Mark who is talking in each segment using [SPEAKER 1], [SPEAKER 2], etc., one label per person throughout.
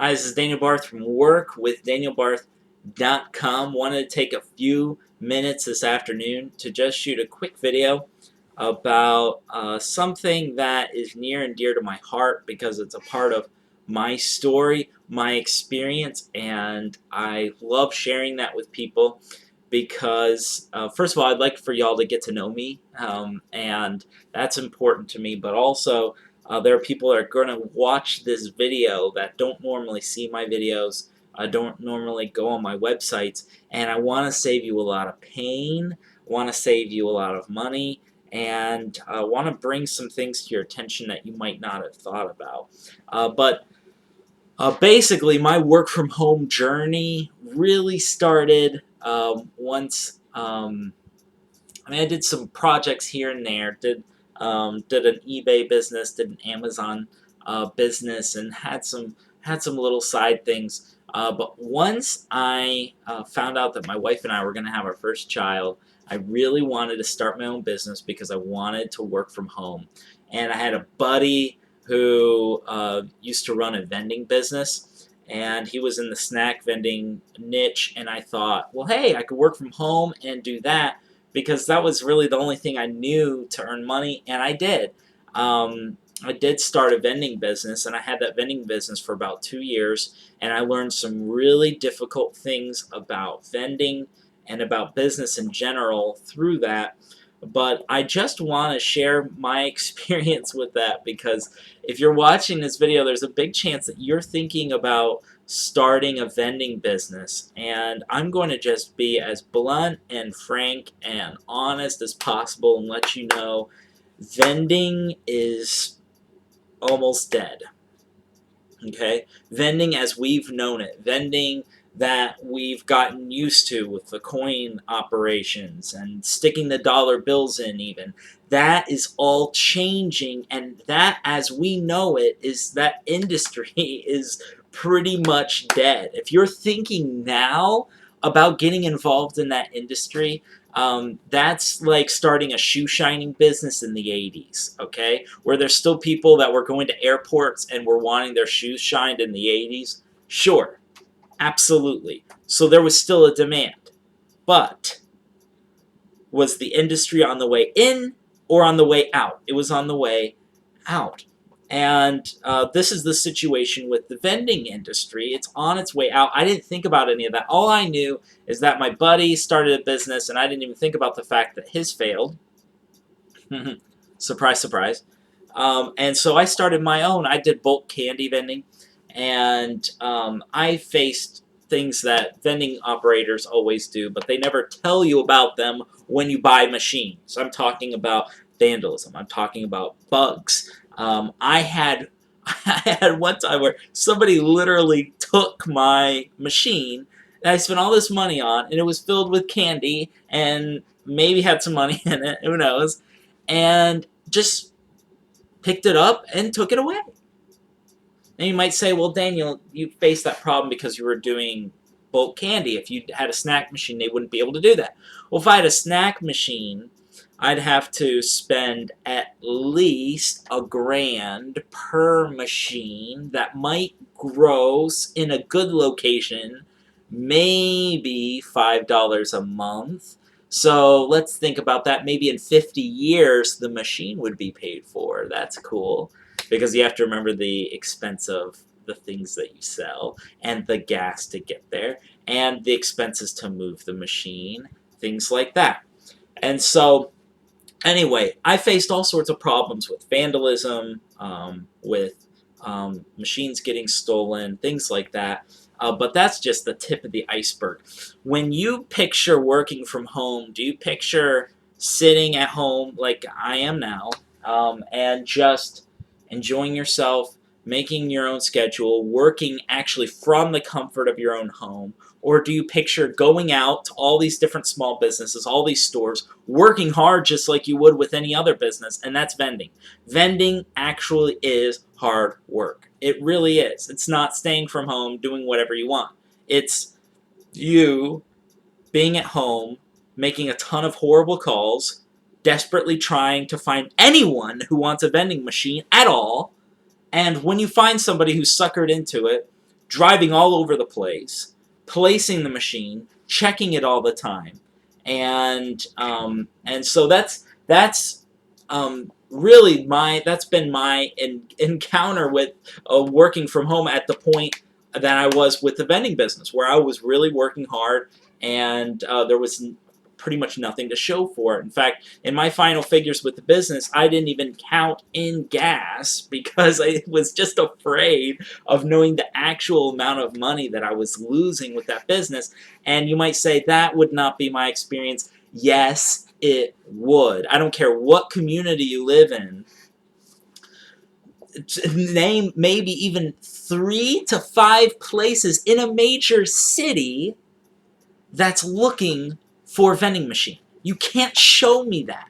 [SPEAKER 1] Hi, this is Daniel Barth from workwithdanielbarth.com. Wanted to take a few minutes this afternoon to just shoot a quick video about something that is near and dear to my heart because it's a part of my story, my experience, and I love sharing that with people because, first of all, I'd like for y'all to get to know me, and that's important to me, but also there are people that are going to watch this video that don't normally see my videos, don't normally go on my websites, and I want to save you a lot of pain, want to save you a lot of money, and want to bring some things to your attention that you might not have thought about. But basically, my work from home journey really started once. I did some projects here and there. Did an eBay business, did an Amazon business, and had some little side things. But once I found out that my wife and I were going to have our first child, I really wanted to start my own business because I wanted to work from home. And I had a buddy who used to run a vending business, and he was in the snack vending niche. And I thought, well, hey, I could work from home and do that because that was really the only thing I knew to earn money, and I did. I did start a vending business, and I had that vending business for about 2 years, and I learned some really difficult things about vending and about business in general through that. But I just want to share my experience with that because if you're watching this video, there's a big chance that you're thinking about starting a vending business, and I'm going to just be as blunt and frank and honest as possible and let you know vending is almost dead. Okay? Vending as we've known it, vending that we've gotten used to with the coin operations and sticking the dollar bills in even, that is all changing, and that as we know it is that industry is pretty much dead. If you're thinking now about getting involved in that industry, that's like starting a shoe shining business in the 80s, okay? Where there's still people that were going to airports and were wanting their shoes shined in the 80s. Sure, absolutely. So there was still a demand. But was the industry on the way in or on the way out? It was on the way out. And this is the situation with the vending industry. It's on its way out. I didn't think about any of that. All I knew is that my buddy started a business, and I didn't even think about the fact that his failed. Surprise, surprise. And so I started my own. I did bulk candy vending, and I faced things that vending operators always do, but they never tell you about them when you buy machines. I'm talking about vandalism. I'm talking about bugs. I had I had one time where somebody literally took my machine that I spent all this money on, and it was filled with candy and maybe had some money in it, who knows, and just picked it up and took it away. And you might say, well, Daniel, you faced that problem because you were doing bulk candy. If you had a snack machine, they wouldn't be able to do that. Well, if I had a snack machine, I'd have to spend at least $1,000 per machine. That might gross in a good location, maybe $5 a month. So let's think about that. Maybe in 50 years, the machine would be paid for. That's cool. Because you have to remember the expense of the things that you sell, and the gas to get there, and the expenses to move the machine, things like that. And so, anyway, I faced all sorts of problems with vandalism, with machines getting stolen, things like that. But that's just the tip of the iceberg. When you picture working from home, do you picture sitting at home like I am now, and just enjoying yourself, making your own schedule, working actually from the comfort of your own home? Or do you picture going out to all these different small businesses, all these stores, working hard just like you would with any other business? And that's vending. Vending actually is hard work. It really is. It's not staying from home doing whatever you want. It's you being at home, making a ton of horrible calls, desperately trying to find anyone who wants a vending machine at all, and when you find somebody who's suckered into it, driving all over the place, placing the machine, checking it all the time, and so that's really that's been my encounter with working from home at the point that I was with the vending business, where I was really working hard, and there was pretty much nothing to show for it. In fact, in my final figures with the business, I didn't even count in gas because I was just afraid of knowing the actual amount of money that I was losing with that business. And you might say that would not be my experience. Yes, it would. I don't care what community you live in. Name maybe even 3 to 5 places in a major city that's looking for a vending machine. You can't show me that.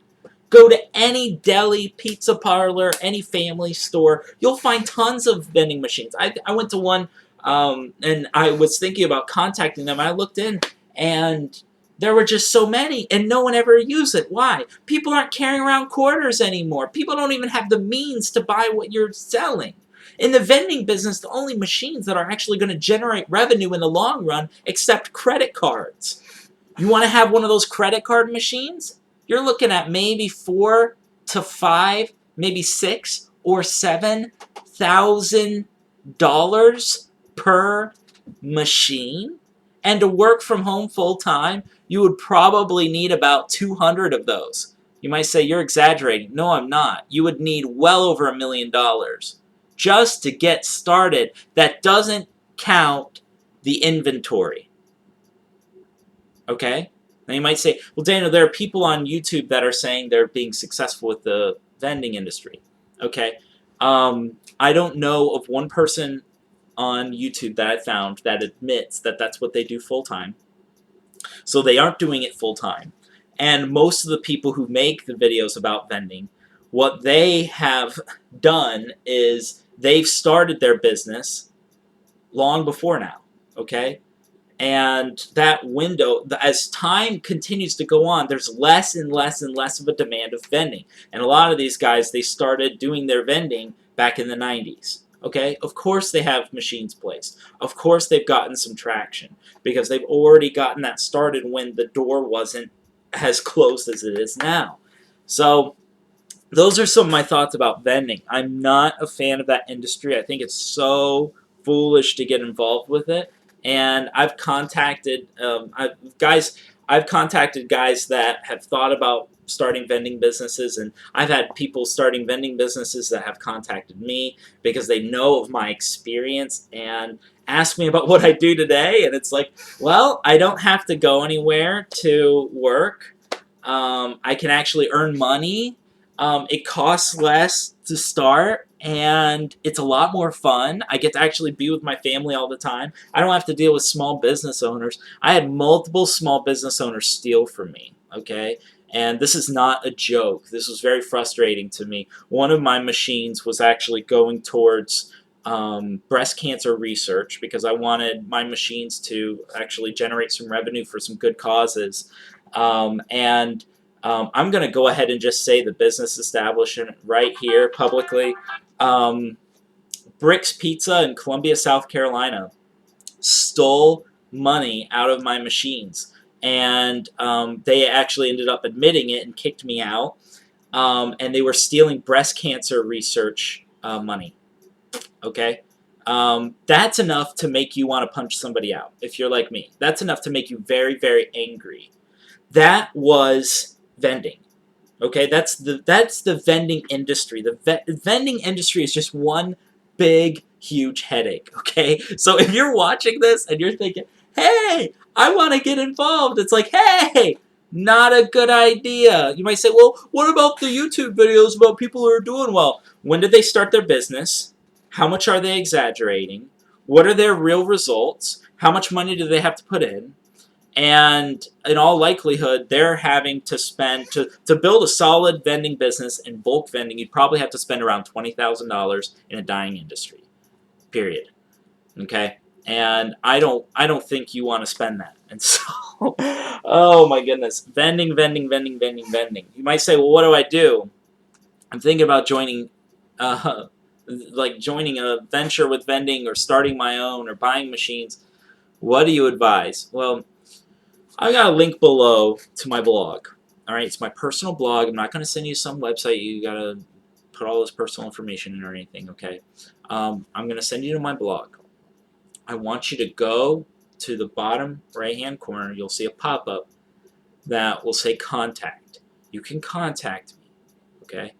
[SPEAKER 1] Go to any deli, pizza parlor, any family store. You'll find tons of vending machines. I went to one, and I was thinking about contacting them. I looked in, and there were just so many, and no one ever used it. Why? People aren't carrying around quarters anymore. People don't even have the means to buy what you're selling. In the vending business, the only machines that are actually going to generate revenue in the long run accept credit cards. You want to have one of those credit card machines? You're looking at maybe 4 to 5, maybe 6 or $7,000 per machine. And to work from home full time, you would probably need about 200 of those. You might say, you're exaggerating. No, I'm not. You would need well over $1 million just to get started. That doesn't count the inventory. Okay? Now you might say, well, Daniel, there are people on YouTube that are saying they're being successful with the vending industry. Okay? I don't know of one person on YouTube that I found that admits that that's what they do full time. So they aren't doing it full time. And most of the people who make the videos about vending, what they have done is they've started their business long before now. Okay? And that window, as time continues to go on, there's less and less and less of a demand of vending. And a lot of these guys, they started doing their vending back in the 90s. Okay? Of course they have machines placed. Of course they've gotten some traction because they've already gotten that started when the door wasn't as closed as it is now. So those are some of my thoughts about vending. I'm not a fan of that industry. I think it's so foolish to get involved with it. And I've contacted I've contacted guys that have thought about starting vending businesses, and I've had people starting vending businesses that have contacted me because they know of my experience and ask me about what I do today. And it's like, well, I don't have to go anywhere to work. I can actually earn money. It costs less to start, and it's a lot more fun. I get to actually be with my family all the time. I don't have to deal with small business owners. I had multiple small business owners steal from me, okay? And this is not a joke. This was very frustrating to me. One of my machines was actually going towards breast cancer research because I wanted my machines to actually generate some revenue for some good causes. I'm going to go ahead and just say the business establishment right here publicly. Bricks Pizza in Columbia, South Carolina stole money out of my machines. And they actually ended up admitting it and kicked me out. And they were stealing breast cancer research money. Okay? That's enough to make you want to punch somebody out, if you're like me. That's enough to make you very, very angry. That was vending. Okay, that's the vending industry. The vending industry is just one big, huge headache. Okay, so if you're watching this and you're thinking, "Hey, I want to get involved," it's like, "Hey, not a good idea." You might say, "Well, what about the YouTube videos about people who are doing well? When did they start their business? How much are they exaggerating? What are their real results? How much money do they have to put in?" And in all likelihood, they're having to spend, to build a solid vending business in bulk vending, you'd probably have to spend around $20,000 in a dying industry, period. Okay? And I don't think you want to spend that. And so, oh my goodness, vending. You might say, well, what do I do? I'm thinking about joining like joining a venture with vending or starting my own or buying machines, what do you advise? Well, I got a link below to my blog. All right, it's my personal blog. I'm not going to send you some website you got to put all this personal information in or anything, okay? I'm going to send you to my blog. I want you to go to the bottom right-hand corner. You'll see a pop-up that will say contact. You can contact me, okay?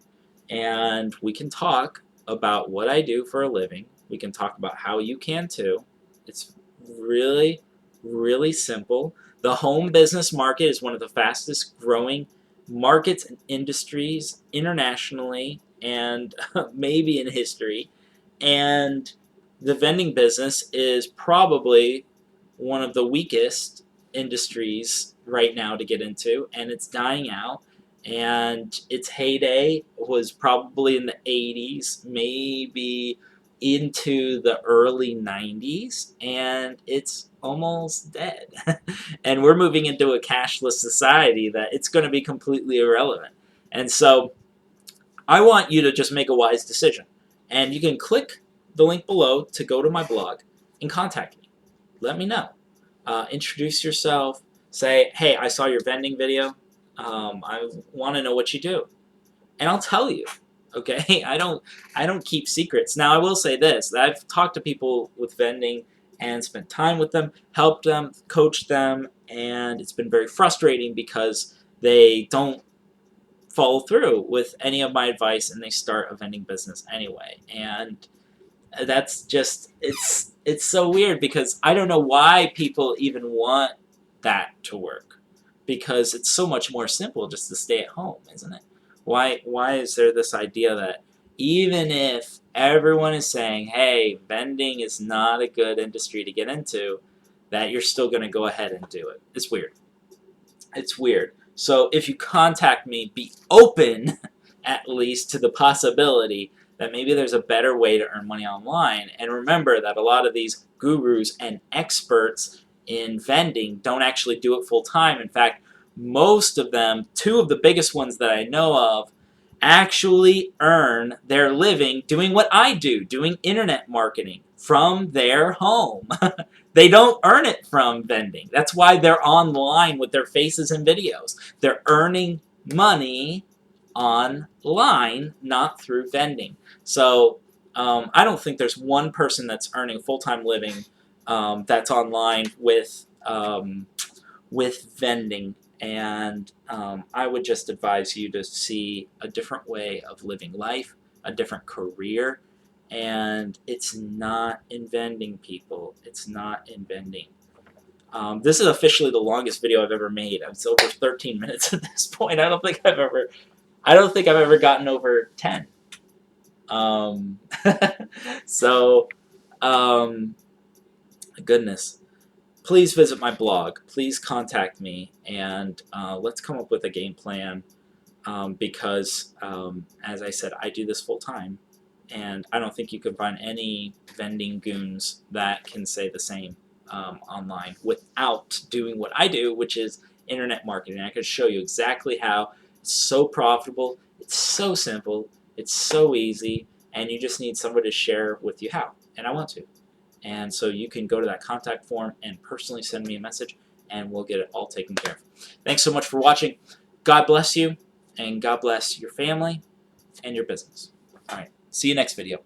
[SPEAKER 1] And we can talk about what I do for a living. We can talk about how you can too. It's really, really simple. The home business market is one of the fastest growing markets and industries internationally and maybe in history. And the vending business is probably one of the weakest industries right now to get into, and it's dying out. And its heyday was probably in the 80s, maybe into the early 90s, and it's almost dead. And we're moving into a cashless society that it's going to be completely irrelevant. And so I want you to just make a wise decision. And you can click the link below to go to my blog and contact me. Let me know. Introduce yourself. Say, hey, I saw your vending video. I want to know what you do, and I'll tell you. Okay, I don't keep secrets. Now I will say this: that I've talked to people with vending and spent time with them, helped them, coached them, and it's been very frustrating because they don't follow through with any of my advice and they start a vending business anyway. And that's just it's so weird because I don't know why people even want that to work, because it's so much more simple just to stay at home, isn't it? Why is there this idea that even if everyone is saying, hey, vending is not a good industry to get into, that you're still going to go ahead and do it? It's weird. It's weird. So if you contact me, be open at least to the possibility that maybe there's a better way to earn money online. And remember that a lot of these gurus and experts in vending don't actually do it full time. In fact, most of them, two of the biggest ones that I know of, actually earn their living doing what I do, doing internet marketing from their home. They don't earn it from vending. That's why they're online with their faces and videos. They're earning money online, not through vending. So I don't think there's one person that's earning a full-time living that's online with vending. And I would just advise you to see a different way of living life, a different career, and it's not in vending, people. It's not in vending. This is officially the longest video I've ever made. It's over 13 minutes at this point. I don't think I've ever gotten over 10. Um, so, goodness. Please visit my blog. Please contact me, and let's come up with a game plan. Because, as I said, I do this full time, and I don't think you can find any vending goons that can say the same online without doing what I do, which is internet marketing. I could show you exactly how. It's so profitable, it's so simple, it's so easy, and you just need somebody to share with you how, and I want to. And so you can go to that contact form and personally send me a message, and we'll get it all taken care of. Thanks so much for watching. God bless you, and God bless your family and your business. All right, see you next video.